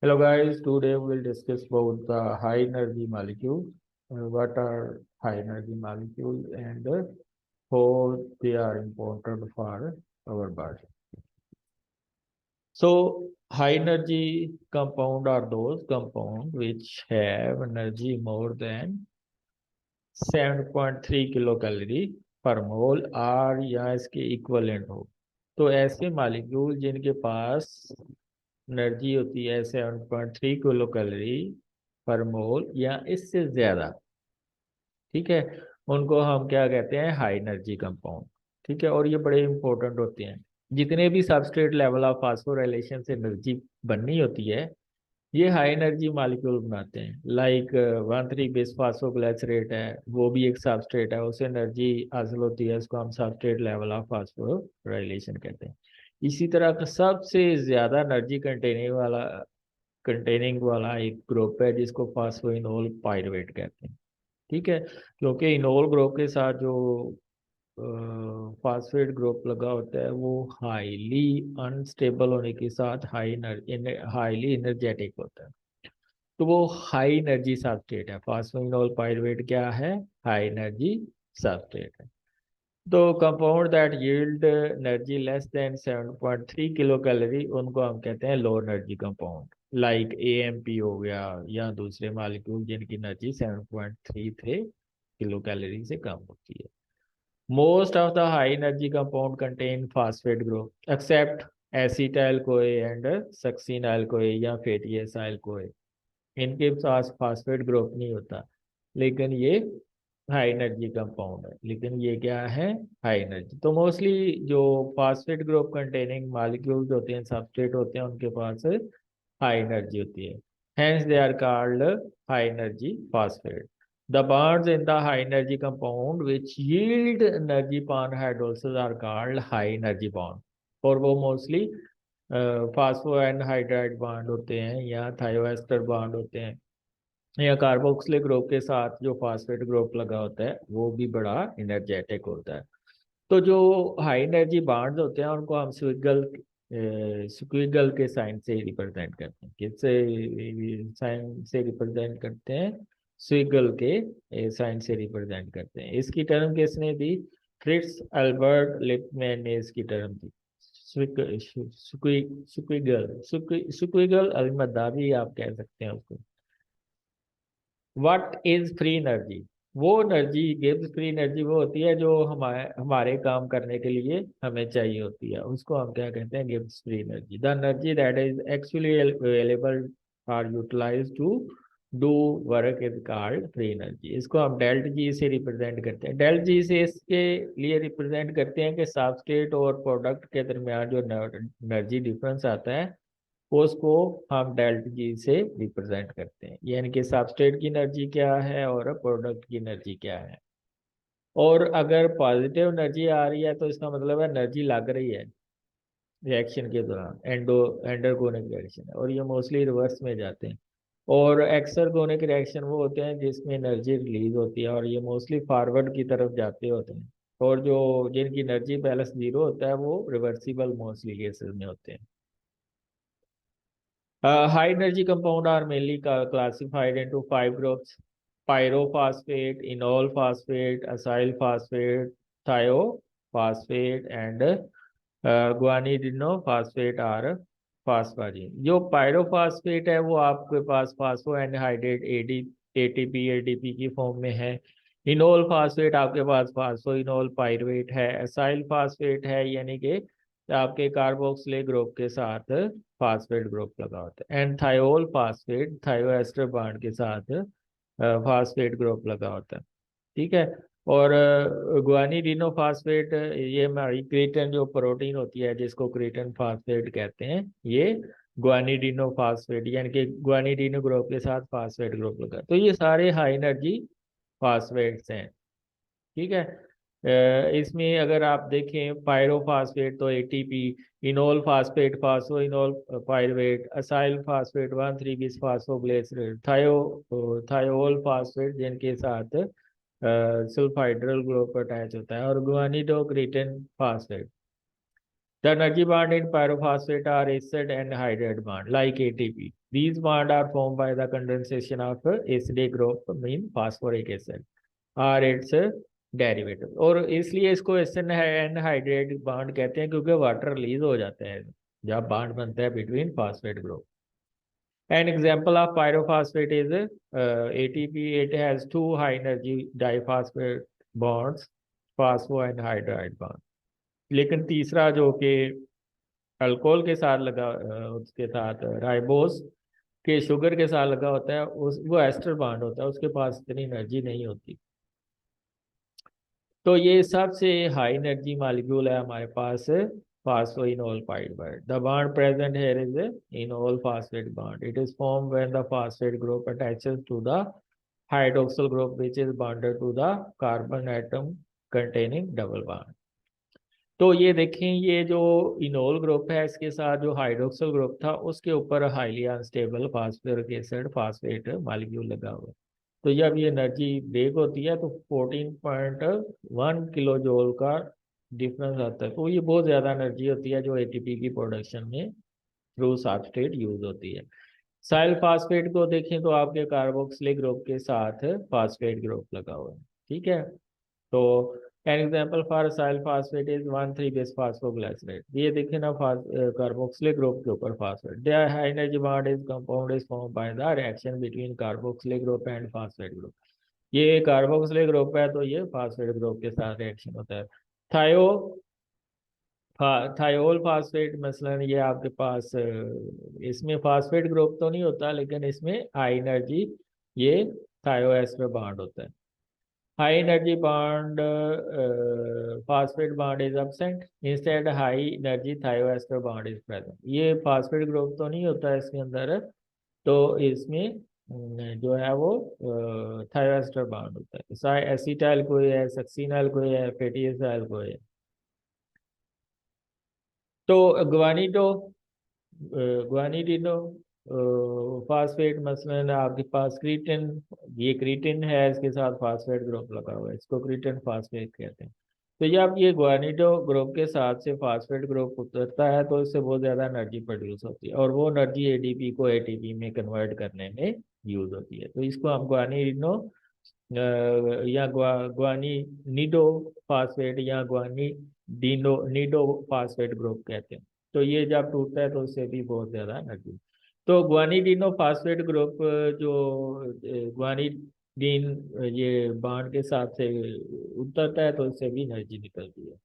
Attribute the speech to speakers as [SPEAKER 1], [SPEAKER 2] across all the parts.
[SPEAKER 1] Hello guys, today we will discuss about the high energy molecules. What are high energy molecules and how they are important for our body. So high energy compound are those compounds which have energy more than 7.3 kilocalorie पर मोल और या इसके equivalent हो। तो ऐसे molecule जिनके पास energy होती है 7.3 किलो कैलोरी पर मोल या इससे ज्यादा, ठीक है, उनको हम क्या कहते हैं, हाई एनर्जी कंपाउंड। ठीक है, और ये बड़े इंपॉर्टेंट होते हैं। जितने भी सबस्ट्रेट लेवल ऑफ फास्फोराइलेशन से एनर्जी बननी होती है, ये हाई एनर्जी मॉलिक्यूल बनाते हैं। लाइक 1,3-बिस्फास्फोग्लिसरेट है, वो भी एक सबस्ट्रेट है, उससे एनर्जी हासिल होती है, उसको हम सबस्ट्रेट लेवल ऑफ फास्फोराइलेशन कहते हैं। इसी तरह का सबसे ज्यादा एनर्जी कंटेनिंग वाला एक ग्रुप है जिसको फास्फोइनोल पायरुवेट कहते हैं। ठीक है, क्योंकि इनोल ग्रुप के साथ जो फास्फेट ग्रुप लगा होता है वो हाईली अनस्टेबल होने के साथ हाईली एनर्जेटिक होता है। तो वो हाई एनर्जी सबस्ट्रेट है। फास्फोइनोल पायरुवेट क्या है? हाई एनर्जी सबस्ट्रेट है। तो compound that yield energy less than 7.3 kilo calorie, उनको हम कहते हैं low energy compound. Like AMP हो गया, या दूसरे मॉलिक्यूल जिनकी एनर्जी 7.33 किलो कैलोरी से कम होती है। Most of the high energy compound contain phosphate group except acetyl CoA and succinyl CoA या फैटी एसाइल कोए। इनके पास फास्फेट ग्रुप नहीं होता, लेकिन ये हाई एनर्जी कंपाउंड है। लेकिन ये क्या है? High energy. तो मोस्टली जो फास्फेट ग्रुप कंटेनिंग मॉलिक्यूल्स होते हैं, सबस्ट्रेट होते हैं, उनके पास हाई एनर्जी होती है। Hence they are called high energy phosphate. The bonds in the high energy compound which yield energy upon hydrolysis are called high energy bond। और वो mostly phospho and hydride bond होते हैं, या थायोएस्टर bond होते हैं, या कार्बोक्सिलिक ग्रुप के साथ जो फास्फेट ग्रुप लगा होता है वो भी बड़ा एनर्जेटिक होता है। तो जो हाई एनर्जी बॉन्ड्स होते हैं उनको हम स्क्विगल के साइन से रिप्रेजेंट करते हैं। किससे साइन से रिप्रेजेंट करते हैं? स्क्विगल के साइन से रिप्रेजेंट करते हैं। इसकी टर्म किसने दी? फ्रिट्स अल्बर्ट लिपमैन ने इसकी टर्म दी। स्क्विगल अलमदावी आप कह सकते हैं उसको। What is free energy? वो एनर्जी गिव्स फ्री एनर्जी वो होती है जो हमारे हमारे काम करने के लिए हमें चाहिए होती है, उसको हम क्या कहते हैं? Gives free energy. The energy that is actually available are utilize to do work is called free energy. इसको हम डेल्ट जी से रिप्रेजेंट करते हैं। डेल्ट जी से इसके लिए रिप्रेजेंट करते हैं कि सबस्ट्रेट और प्रोडक्ट के दरमियान जो एनर्जी डिफरेंस आता है उसको हम डेल्ट जी से रिप्रेजेंट करते हैं। यानी कि सबस्ट्रेट की एनर्जी क्या है और प्रोडक्ट की एनर्जी क्या है। और अगर पॉजिटिव एनर्जी आ रही है तो इसका मतलब है एनर्जी लग रही है रिएक्शन के दौरान। एंडरगोनिक रिएक्शन है, और ये मोस्टली रिवर्स में जाते हैं। और एक्सरगोनिक रिएक्शन वो होते हैं जिसमें एनर्जी रिलीज होती है, और ये मोस्टली फॉरवर्ड की तरफ जाते होते हैं। और जो जिनकी एनर्जी बैलेंस जीरो होता है वो रिवर्सिबल मोस्टली केसेस में होते हैं। High energy compound are mainly classified into five groups: pyrophosphate, enol phosphate, acyl phosphate, thiophosphate, and guanidinophosphate are phosphagene। जो pyrophosphate है वो आपके पास फास्फो एनहाइड्रेट ATP ADP की फॉर्म में है। इनोल फास्फेट आपके पास फास्फो इनोल पायरुवेट है। एसाइल फास्फेट है, यानी कि आपके कार्बोक्सिलिक ग्रुप के साथ फास्फेट ग्रुप लगा होता है। एंड थायोल फास्फेट थायोएस्टर बॉन्ड के साथ फास्फेट ग्रुप लगा होता है। ठीक है। और गुआनिडिनो फास्फेट, ये हमारी क्रीटन जो प्रोटीन होती है जिसको क्रीटन फास्फेट कहते हैं, ये गुआनिडिनो फास्फेट यानी कि गुआनिडिनो ग्रुप के साथ फास्फेट ग्रुप लगा। तो ये सारे हाई एनर्जी फास्फेट्स हैं। ठीक है। इसमें अगर आप देखें पायरोफास्फेट तो ATP, enol phosphate phospho enol pyruvate, acyl phosphate bisphosphoglycerate, thiol phosphate जिनके साथ सल्फाइड्रल ग्रुप अटैच होता है, और guanidocreatine phosphate. The energy bond in pyrophosphate are acid and hydride bond like ATP. These bonds are formed by the condensation of acidic group mean phosphoric acid और it's derivative. और इसलिए इसको acid anhydride bond कहते हैं क्योंकि water release हो जाता है जब बॉन्ड बनता है between phosphate group. An example of pyrophosphate is ATP. It has two high energy diphosphate bonds, phospho and hydride bond। लेकिन तीसरा जो कि अल्कोहल के साथ लगा उसके साथ राइबोस के शुगर के साथ लगा होता है उस वो एस्टर बॉन्ड होता है, उसके पास इतनी एनर्जी नहीं होती। तो ये सबसे हाई एनर्जी मॉलिक्यूल है हमारे पास phosphoenol pyruvate। The bond present here is a enol phosphate bond। It is formed when the phosphate group attaches to the hydroxyl group which is bonded to the carbon atom containing double bond। तो ये देखें, ये जो enol group है इसके साथ जो hydroxyl group था उसके ऊपर highly unstable phosphoric acid phosphate molecule लगा हुआ है। तो जब ये एनर्जी ब्रेक होती है तो 14.1 किलो जूल का डिफरेंस आता है। तो ये बहुत ज़्यादा एनर्जी होती है जो एटीपी की प्रोडक्शन में थ्रू सबस्ट्रेट यूज होती है। साइल फास्फेट को देखें तो आपके कार्बोक्सिलिक ग्रुप के साथ फास्फेट ग्रुप लगा हुआ है, ठीक है। तो an example for acyl phosphate is 1,3 bisphosphoglycerate. ये देखें ना, कार्बोक्सिलिक ग्रुप के ऊपर phosphate. The high energy bond is compound is form by the reaction between carboxylic group and phosphate group. ये कार्बोक्सिलिक ग्रुप है तो ये फास्फेट ग्रुप के साथ रिएक्शन होता है। थायो थायोल फास्फेट मसलन ये आपके पास इसमें फास्फेट ग्रुप तो नहीं होता लेकिन इसमें हाई एनर्जी ये थायो एस्टर बॉन्ड होता है। High energy bond phosphate bond is absent, instead high energy थायो एस्टर बॉन्ड इज प्रेजेंट। ये फास्फेट ग्रुप तो नहीं होता है इसके अंदर, तो इसमें जो है वो थायो एस्टर बॉन्ड होता है। एसिटाइल कोई है, सक्सिनाइल कोई है, फैटी एसिड कोई है। तो ग्वानिडो ग्वानिडिनो फास्फेट मसलन आपके पास क्रीटिन, ये क्रीटिन है इसके साथ फास्फेट ग्रुप लगा हुआ है, इसको क्रीटिन फास्फेट कहते हैं। तो जब ये ग्वानिडो ग्रुप के साथ से फास्फेट ग्रुप उतरता है तो इससे बहुत ज़्यादा एनर्जी प्रोड्यूस होती है और वो एनर्जी एडीपी को एटीपी में कन्वर्ट करने में यूज होती है। तो इसको हम ग्वानिडिनो या ग्वानी नीडो फास्फेट या ग्वानी डीनो नीडो फास्फेट ग्रुप कहते हैं। तो ये जब टूटता है तो उससे भी बहुत ज्यादा एनर्जी। तो ग्वानिडीनो फास्फेट ग्रुप जो ग्वानिडीन ये बांड के साथ से उतरता है तो इससे भी एनर्जी निकलती है।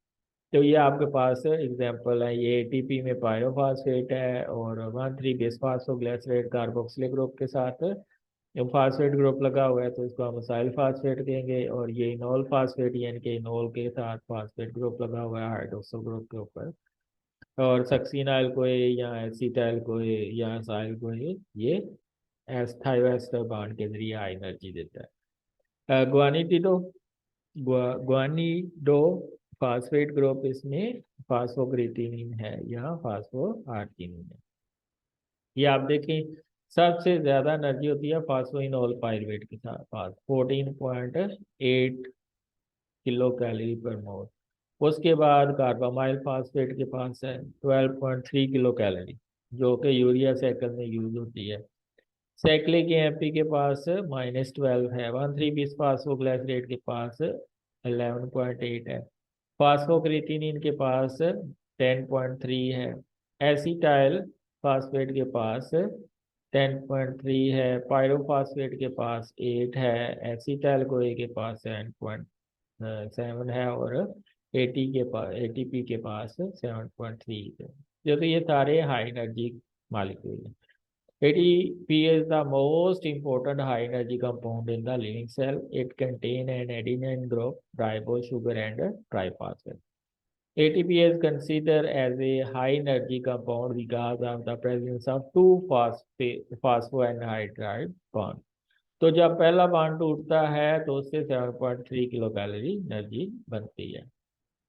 [SPEAKER 1] तो ये आपके पास एग्जांपल है, ये एटीपी में पायरोफॉस्फेट है और 1,3 बिस्फास्फोग्लिसरेट कार्बोक्सिलिक ग्रुप के साथ जब फास्फेट ग्रुप लगा हुआ है तो इसको हम असाइल फास्फेट कहेंगे। और ये इनोल फास्फेट यानी कि इनोल के साथ फास्फेट ग्रुप लगा हुआ है हाइड्रोक्सिल ग्रुप के ऊपर। और सक्सिनाइल को या एसिटाइल को या असाइल को ये थायोएस्टर बॉन्ड के जरिए हाई एनर्जी देता है। ग्वानिडो ग्वानिडो फास्फेट ग्रुप इसमें फास्फोग्रेटिनिन है या फास्फो आर्जिनिन है। ये आप देखें सबसे ज्यादा एनर्जी होती है फास्फोइनोल पायरुवेट के साथ पास 14.8 किलो कैलोरी पर मोल। उसके बाद कार्बामाइल फास्फेट के पास है 12.3 किलो कैलोरी जो कि यूरिया साइकिल में यूज होती है। साइक्लिक एमपी के पास -12 है। 1,3 बिस फास्फोग्लिसरेट के पास 11.8 है। फास्फोक्रेटिनिन के पास 10.3 है। एसिटाइल फास्फेट के पास 10.3 है। पायरोफॉस्फेट के पास 8 है। एसिटाइल कोए के पास 7.7 है और एटीपी के पास 7.3 है। जो तो ये सारे हाई एनर्जी मालिक्यूल हैं। ATP is the most important high energy compound in the living cell. It contains an adenine group, ribose sugar, and triphosphate. ATP is considered as a high energy compound because of the presence of two phosphoanhydride bonds. तो जब पहला bond टूटता है तो उससे 7.3 kilo calorie energy बनती है।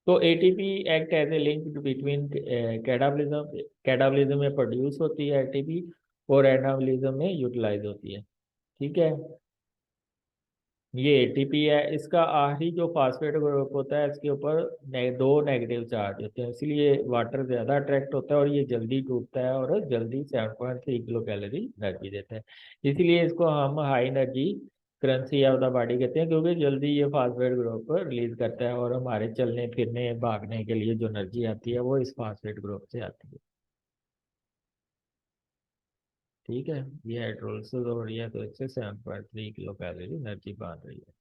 [SPEAKER 1] तो ATP act as a link between catabolism catabolism में प्रोड्यूस होती है एटीपी और एनाबॉलिज्म में यूटिलाइज होती है, ठीक है। ये एटीपी है, इसका आखिरी जो फास्फेट ग्रुप होता है इसके ऊपर दो नेगेटिव चार्ज होते हैं, इसलिए वाटर ज्यादा अट्रैक्ट होता है और ये जल्दी टूटता है और जल्दी 7.3 किलो कैलोरी एनर्जी देता है। इसलिए इसको हम high energy currency of the body कहते हैं, क्योंकि जल्दी ये फास्फेट ग्रुप रिलीज करता है और हमारे चलने फिरने भागने के लिए जो एनर्जी आती है वो इस फास्फेट ग्रुप से आती है। ठीक है, ये हाइड्रोलिसिस हो रही है तो इससे 7.3 किलो कैलोरी एनर्जी बन रही है।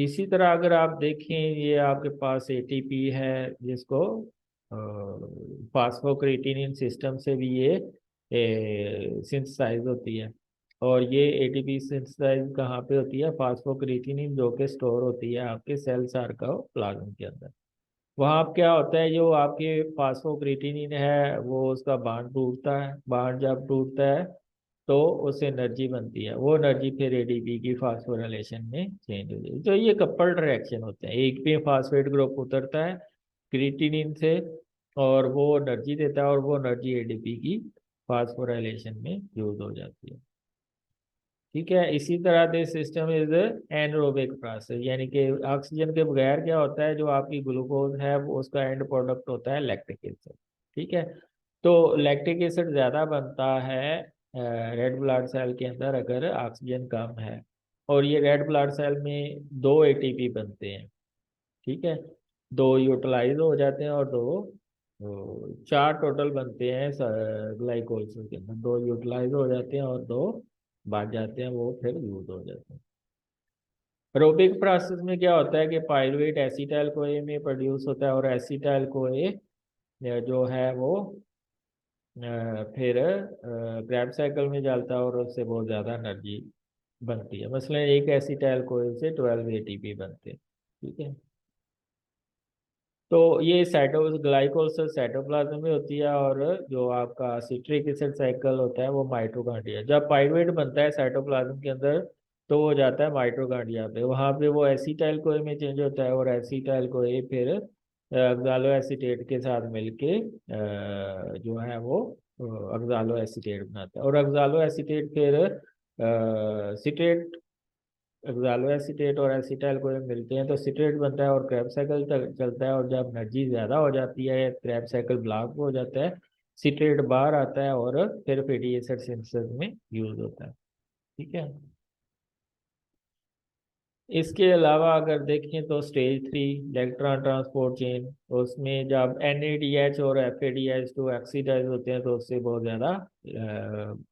[SPEAKER 1] इसी तरह अगर आप देखें, ये आपके पास एटीपी है जिसको फास्फोक्रिएटिनिन सिस्टम से भी ये सिंथेसाइज होती है। और ये एटीपी सिंथेसाइज कहाँ पे होती है? फास्फोक्रिएटिनिन जो कि स्टोर होती है आपके सेल सारकोप्लाज्म के अंदर। वहाँ आप क्या होता है, जो आपके फास्फोक्रिएटिनिन है वो उसका बांड टूटता है, बांड जब टूटता है तो उससे एनर्जी बनती है, वो एनर्जी फिर एडीपी की फास्फोराइलेशन में चेंज हो जाती है। तो ये कपल्ड रिएक्शन होते हैं, एक पे फास्फेट ग्रुप उतरता है क्रिएटिनिन से और वो एनर्जी देता है और वो एनर्जी एडीपी की फास्फोराइलेशन में यूज हो जाती है। ठीक है, इसी तरह this system is anaerobic process, यानी कि ऑक्सीजन के बगैर क्या होता है, जो आपकी ग्लूकोज है वो उसका एंड प्रोडक्ट होता है लैक्टिक एसिड। ठीक है, तो लैक्टिक एसिड ज्यादा बनता है रेड ब्लड सेल के अंदर अगर ऑक्सीजन कम है, और ये रेड ब्लड सेल में दो एटीपी बनते हैं। ठीक है, दो यूटिलाइज हो जाते हैं और दो चार टोटल बनते हैं ग्लाइकोलिसिस के अंदर, दो यूटिलाइज हो जाते हैं और दो बच जाते हैं, वो फिर यूज हो जाते हैं। एरोबिक प्रोसेस में क्या होता है कि पायरुवेट एसिटाइल कोए में प्रोड्यूस होता है और एसिटाइल कोए जो है वो फिर क्रैब साइकिल में जाता है और उससे बहुत ज़्यादा एनर्जी बनती है। मसलन एक एसिटाइल कोए से 12 एटीपी बनते हैं। ठीक है, तो ये ग्लाइकोलिसिस साइटोप्लाज्म में होती है और जो आपका सिट्रिक एसिड साइकिल होता है वो माइटोकॉन्ड्रिया, जब पाइरुवेट बनता है साइटोप्लाज्म के अंदर तो वो जाता है माइटोकॉन्ड्रिया पे, वहां पे वो एसिटाइल कोए में चेंज होता है और एसिटाइल कोए फिर अक्सालो एसीटेट के साथ मिलके जो है वो अक्सालो एसीटेट बनाता है और अक्सालो एसीटेट फिर सिट्रेट, एक्सालो एसीटेट और एसिटाइल को जब मिलते हैं तो सिट्रेट बनता है और क्रैब साइकिल चलता है, और जब एनर्जी ज्यादा हो जाती है क्रैब साइकिल ब्लॉक हो जाता है, सिट्रेट बाहर आता है और फिर फैटी एसिड सिंथेसिस में यूज होता है। ठीक है, इसके अलावा अगर देखें तो स्टेज 3 इलेक्ट्रॉन ट्रांसपोर्ट चेन, उसमें जब NADH और FADH2 ऑक्सीडाइज होते हैं तो उससे बहुत ज़्यादा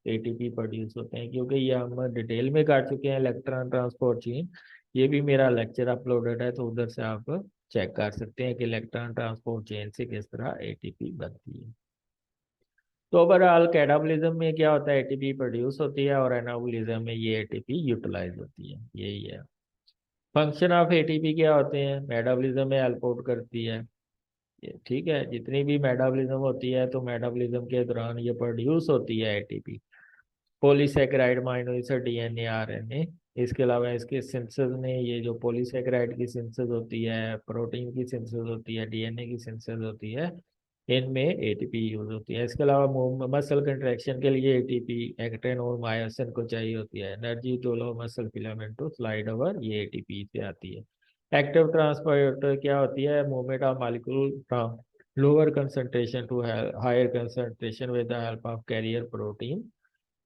[SPEAKER 1] ATP प्रोड्यूस होते हैं, क्योंकि ये हम डिटेल में कर चुके हैं इलेक्ट्रॉन ट्रांसपोर्ट चेन। ये भी मेरा लेक्चर अपलोडेड है तो उधर से आप चेक कर सकते हैं कि इलेक्ट्रॉन ट्रांसपोर्ट चेन से किस तरह ATP बनती है। तो ओवरऑल कैटाबॉलिज्म में क्या होता है, ATP प्रोड्यूस होती है और एनाबॉलिज्म में ये ATP यूटिलाइज होती है, यही है। फंक्शन ऑफ एटीपी क्या होते हैं? मेटाबॉलिज्म में हेल्प आउट करती है ठीक है, जितनी भी मेटाबॉलिज्म होती है तो मेटाबॉलिज्म के दौरान ये प्रोड्यूस होती है ATP, polysaccharide, amino acid, DNA, RNA। इसके अलावा इसके सिंथेसिस में ये जो पॉलीसेकेराइड की सिंथेसिस होती है, प्रोटीन की सिंथेसिस होती है, DNA की सिंथेसिस होती है, इनमें एटीपी यूज होती है। इसके अलावा मसल कंट्रैक्शन के लिए एटीपी एक्टिन और मायोसिन को चाहिए होती है। Energy to allow muscle filament to slide over, ये एटीपी से आती है। एक्टिव ट्रांसपोर्टर क्या होती है? Movement of molecule from lower concentration to higher concentration with the help of carrier protein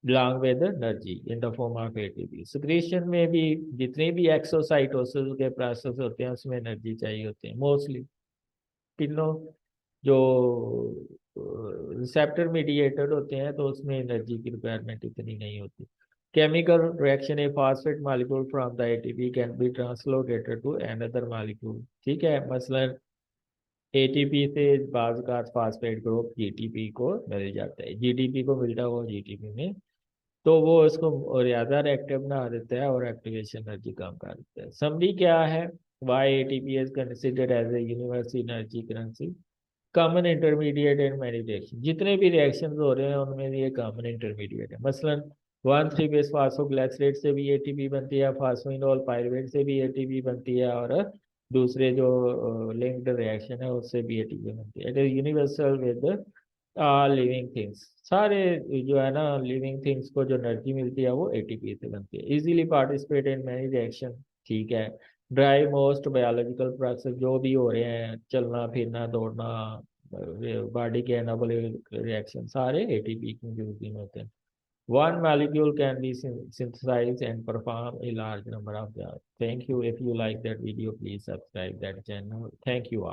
[SPEAKER 1] along with energy in the form of ATP. Secretion में भी जितने भी एक्सोसाइटोसिस के प्रोसेस होते हैं उसमें एनर्जी चाहिए होती है मोस्टली। तीनों जो रिसेप्टर मीडिएटेड होते हैं तो उसमें एनर्जी की रिक्वायरमेंट इतनी नहीं होती। Chemical reaction a phosphate molecule from the ATP can be translocated to another molecule. ठीक है, मसलन एटीपी से बाज का फास्फेट ग्रुप जीटीपी को मिल जाता है, जीटीपी को मिलता है वो जीटीपी में, तो वो उसको और ज़्यादा एक्टिव बना देता है और एक्टिवेशन एनर्जी कम कर देता है। समरी क्या है? Why ATP is considered as a universal energy currency, common intermediate and many reaction. जितने भी रिएक्शन हो रहे हैं उनमें ये कॉमन इंटरमीडिएट है। मसलन 1,3 बेस फास्फोग्लिसरेट से भी एटीपी बनती है, फास्फोइनोल पायरुवेट से भी एटीपी बनती है और दूसरे जो लिंक्ड रिएक्शन है उससे भी एटीपी बनती है। It is universal with living things, सारे जो है ना लिविंग थिंग्स को जो एनर्जी मिलती है वो एटीपी से बनती है। Easily participate in many reaction, ठीक है। ड्राइव मोस्ट बायोलॉजिकल प्रोसेस जो भी हो रहे हैं, चलना फिरना दौड़ना, बॉडी के एनाबॉलिक रिएक्शन, सारे एटीपी की यूजिंग होते हैं। One molecule can be synthesized and perform a large number of jobs. Thank you. If you like that video, please subscribe that channel. Thank you all.